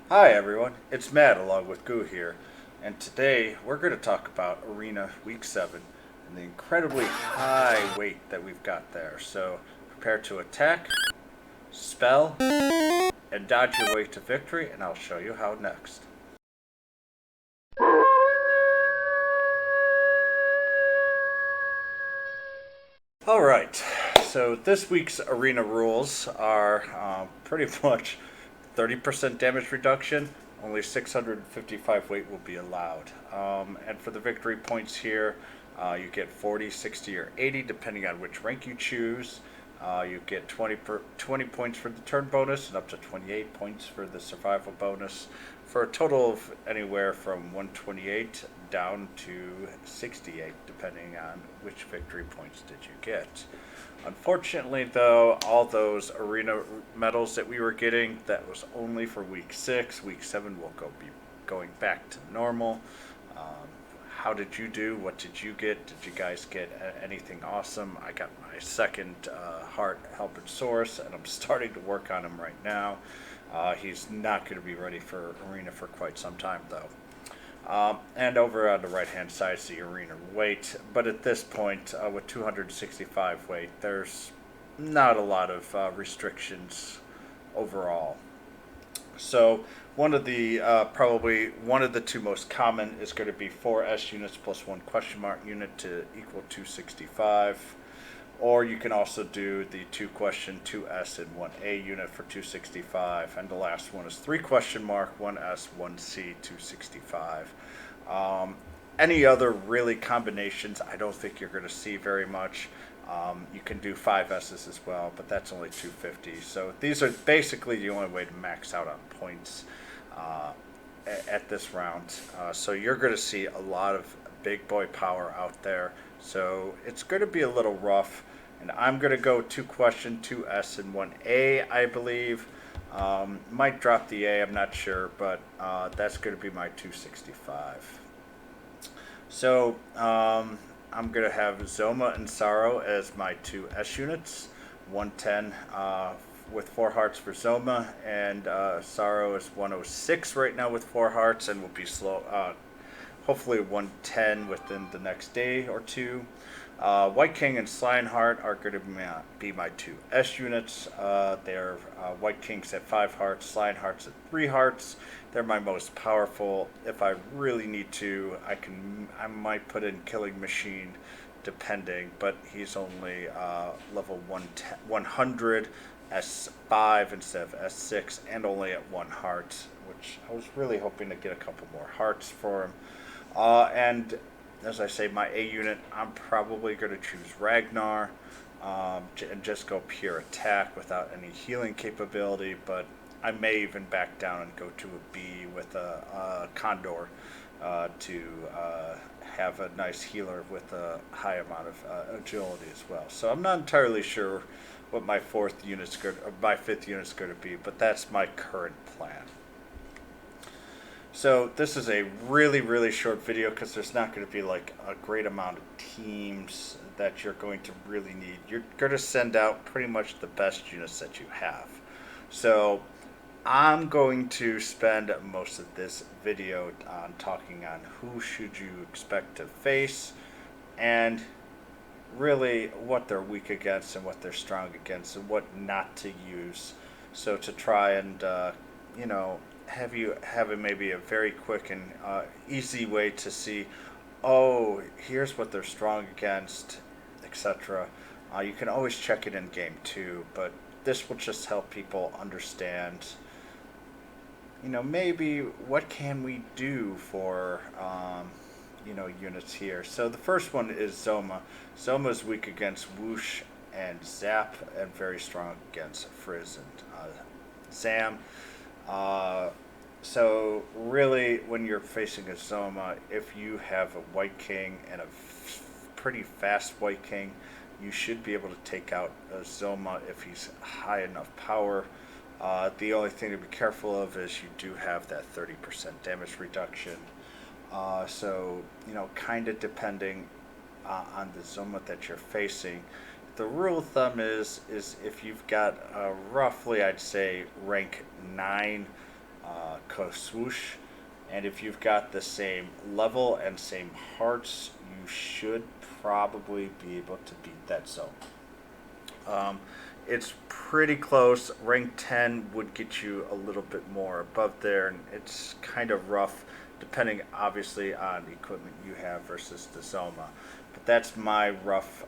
Hi everyone, it's Matt along with Goo here, and today we're going to talk about Arena Week 7 and the incredibly high weight that we've got there. So prepare to attack, spell, and dodge your way to victory, and I'll show you how next. Alright, so this week's arena rules are pretty much 30% damage reduction, only 655 weight will be allowed. And for the victory points here, you get 40, 60, or 80 depending on which rank you choose. You get 20 points for the turn bonus and up to 28 points for the survival bonus, for a total of anywhere from 128 down to 68 depending on which victory points did you get. Unfortunately, though, all those arena medals that we were getting, that was only for week 6. Week 7 will be going back to normal. How did you do? What did you get? Did you guys get anything awesome? I got my second heart helping Saurus, and I'm starting to work on him right now. He's not going to be ready for arena for quite some time, though. And over on the right hand side is the arena weight. But at this point, with 265 weight, there's not a lot of restrictions overall. So one of the probably one of the two most common is going to be 4S units plus one question mark unit to equal 265. Or you can also do the 2 question 2S and 1A unit for 265. And the last one is 3 question mark 1S 1C 265. Any other really combinations, I don't think you're going to see very much. You can do 5S's as well, but that's only 250. So these are basically the only way to max out on points at this round. So you're going to see a lot of big boy power out there. So it's going to be a little rough. And I'm going to go 2 question, 2S, and 1A, I believe. Might drop the A, I'm not sure, but that's going to be my 265. So I'm going to have Zoma and Saurus as my 2 S units. 110 with 4 hearts for Zoma, and Saurus is 106 right now with 4 hearts, and will be slow. Hopefully 110 within the next day or two. White King and Lionheart are going to be my 2 S units. They're White King's at 5 hearts, Lionheart's at 3 hearts. They're my most powerful. If I really need to, I might put in Killing Machine, depending. But he's only level 100 S5 instead of S6, and only at 1 heart, which I was really hoping to get a couple more hearts for him. And as I say, my A unit, I'm probably going to choose Ragnar and just go pure attack without any healing capability, but I may even back down and go to a B with a Condor to have a nice healer with a high amount of agility as well. So I'm not entirely sure what my my 5th unit's going to be, but that's my current plan. So this is a really, really short video because there's not going to be like a great amount of teams that you're going to really need. You're going to send out pretty much the best units that you have. So I'm going to spend most of this video on talking on who should you expect to face, and really what they're weak against and what they're strong against and what not to use. So to try and you know have maybe a very quick and easy way to see, oh, here's what they're strong against, etc. You can always check it in game too, but this will just help people understand, maybe what can we do for, units here. So the first one is Zoma. Zoma is weak against Whoosh and Zap, and very strong against Frizz and Zam. So really, when you're facing a Zoma, if you have a White King and a pretty fast White King, you should be able to take out a Zoma if he's high enough power. The only thing to be careful of is you do have that 30% damage reduction. So, kind of depending on the Zoma that you're facing. The rule of thumb is if you've got roughly, I'd say, rank 9 Swoosh. And if you've got the same level and same hearts, you should probably be able to beat that zone. It's pretty close. Rank 10 would get you a little bit more above there, and it's kind of rough depending obviously on the equipment you have versus the Zoma. But that's my rough,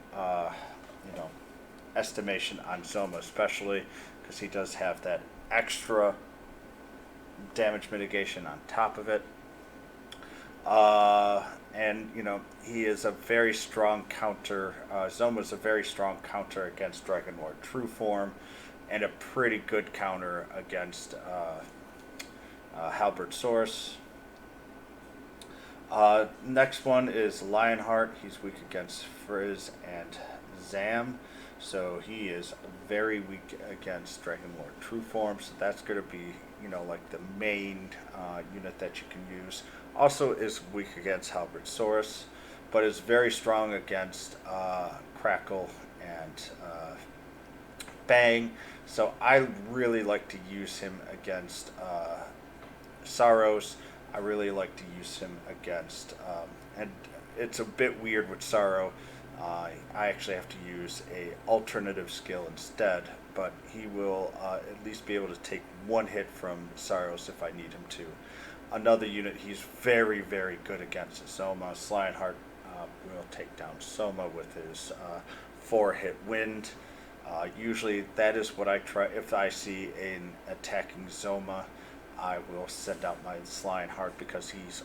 estimation on Zoma, especially because he does have that extra damage mitigation on top of it. And he is a very strong counter. Zoma is a very strong counter against Dragon Lord True Form, and a pretty good counter against Halberd Saurus. Next one is Lionheart. He's weak against Frizz and Zam, so he is very weak against Dragon Lord True Form. So that's going to be like the main unit that you can use. Also is weak against Halberd Saurus, but is very strong against Crackle and Bang. So I really like to use him against Saurus. I really like to use him against, and it's a bit weird with Saurus. I actually have to use a alternative skill instead, but he will at least be able to take one hit from Saurus if I need him to. Another unit he's very, very good against is Zoma. Lionheart will take down Zoma with his 4-hit wind. Usually that is what I try. If I see an attacking Zoma, I will send out my Lionheart because he's,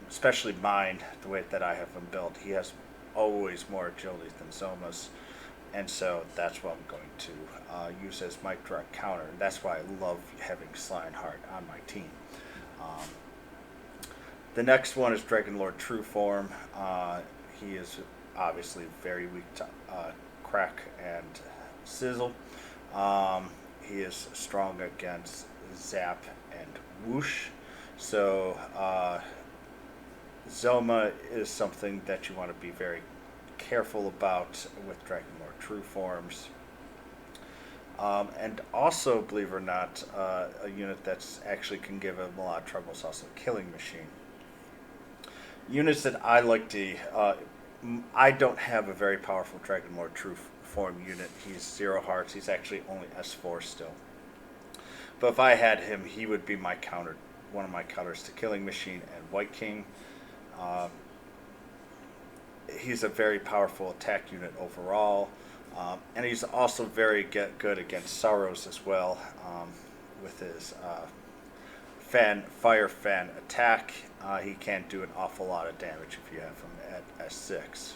especially mine, the way that I have him built, he has always more agility than Zoma's. And so that's what I'm going to use as my direct counter. And that's why I love having Lionheart on my team. The next one is Dragon Lord True Form. He is obviously very weak to Crack and Sizzle. He is strong against Zap and Whoosh. So Zoma is something that you want to be very careful about with Dragon Lord True Forms. And also, believe it or not, a unit that's actually can give him a lot of trouble is also Killing Machine. Units that I like to... I don't have a very powerful Dragon Lord True Form unit. He's 0 hearts. He's actually only S4 still. But if I had him, he would be my counter, one of my counters to Killing Machine and White King. He's a very powerful attack unit overall. And he's also very good against Saurus as well, with his fire fan attack. He can't do an awful lot of damage if you have him at S6.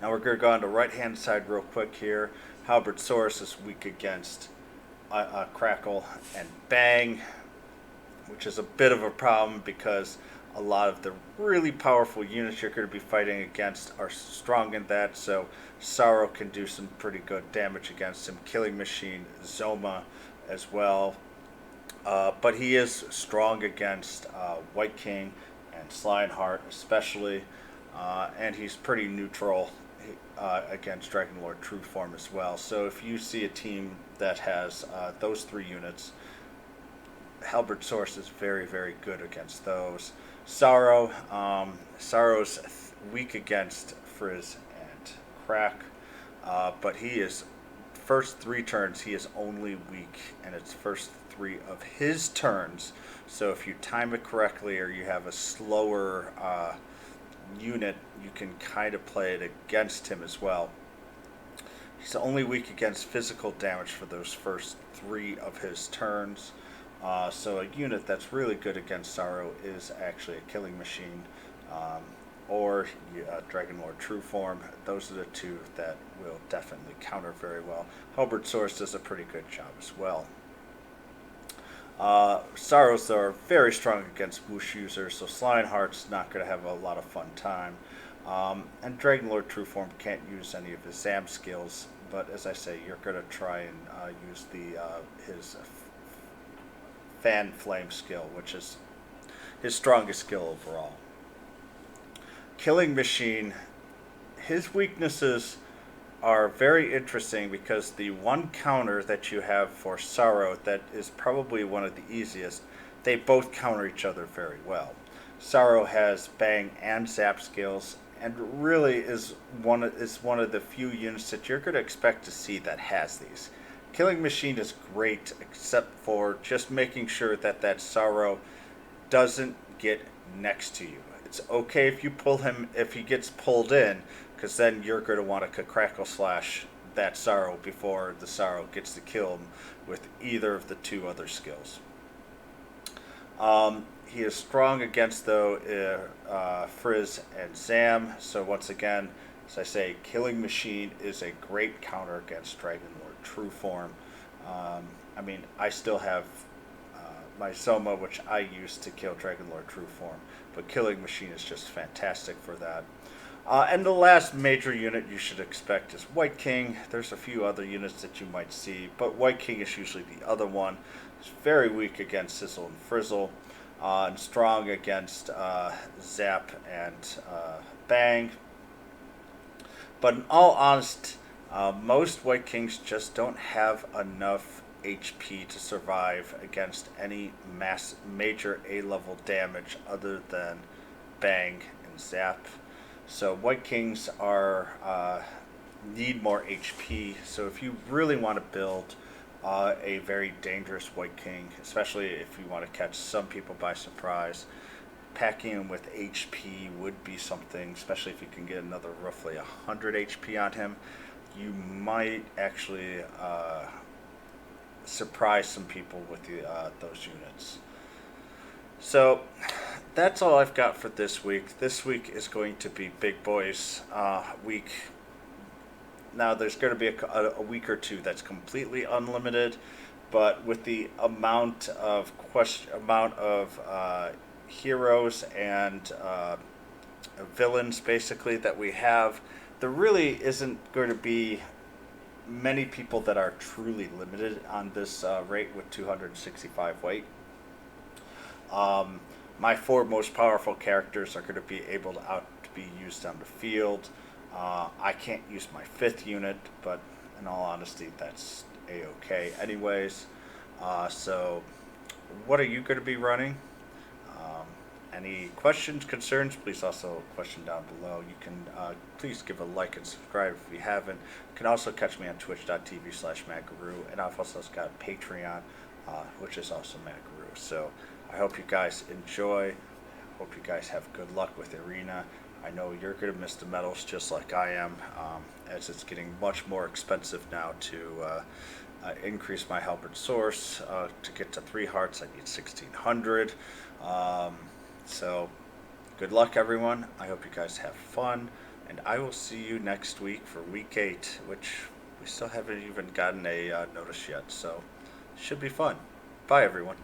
Now we're going to go on the right hand side real quick here. Halberd Saurus is weak against Crackle and Bang, which is a bit of a problem because a lot of the really powerful units you're going to be fighting against are strong in that, so Saurus can do some pretty good damage against him. Killing Machine, Zoma as well. But he is strong against White King and Lionheart especially, and he's pretty neutral against Dragon Lord True Form as well. So if you see a team that has those 3 units, Halberd Saurus is very, very good against those. Saurus weak against Frizz and Crack, but he is first 3 turns he is only weak, and it's first 3 of his turns. So if you time it correctly or you have a slower unit, you can kind of play it against him as well. He's only weak against physical damage for those first 3 of his turns. So a unit that's really good against Saurus is actually a Killing Machine, or Dragon Lord True Form. Those are the 2 that will definitely counter very well. Halberd Saurus does a pretty good job as well. Saurus are very strong against Whoosh users, so Lionheart's not going to have a lot of fun time. And Dragon Lord True Form can't use any of his Zam skills, but as I say, you're going to try and use his Fan Flame skill, which is his strongest skill overall. Killing Machine, his weaknesses are very interesting because the one counter that you have for Sorrow that is probably one of the easiest, they both counter each other very well. Sorrow has Bang and Zap skills, and really is one of the few units that you're going to expect to see that has these. Killing Machine is great, except for just making sure that that Sorrow doesn't get next to you. It's okay if you pull him if he gets pulled in, because then you're going to want to crackle slash that Sorrow before the Sorrow gets to kill him with either of the two other skills. He is strong against, though, Frizz and Zam. So once again, as I say, Killing Machine is a great counter against Dragon Lord True Form. I mean, I still have my Zoma, which I use to kill Dragon Lord True Form, but Killing Machine is just fantastic for that. And the last major unit you should expect is White King. There's a few other units that you might see, but White King is usually the other one. It's very weak against Sizzle and Frizzle, and strong against Zap and Bang. But in all honesty, most White Kings just don't have enough HP to survive against any major A-level damage other than Bang and Zap. So White Kings are need more HP. So if you really want to build a very dangerous White King, especially if you want to catch some people by surprise, packing him with HP would be something. Especially if you can get another roughly 100 HP on him, you might actually surprise some people with those units. So that's all I've got for this week. This week is going to be Big Boys week. Now there's going to be a week or two that's completely unlimited, but with the amount of heroes and villains basically that we have, there really isn't going to be many people that are truly limited on this rate with 265 weight. My four most powerful characters are going to be able to be used on the field. I can't use my fifth unit, but in all honesty, that's a-okay anyways. So what are you going to be running? Any questions, concerns, please also question down below. You can please give a like and subscribe if you haven't. You can also catch me on twitch.tv/Madgarou, and I've also got Patreon, which is also Madgarou. So I hope you guys enjoy. Hope you guys have good luck with Arena. I know you're going to miss the medals just like I am, as it's getting much more expensive now to increase my halberd source. To get to 3 hearts, I need 1,600. So good luck, everyone. I hope you guys have fun, and I will see you next week for week 8, which we still haven't even gotten a notice yet, so it should be fun. Bye, everyone.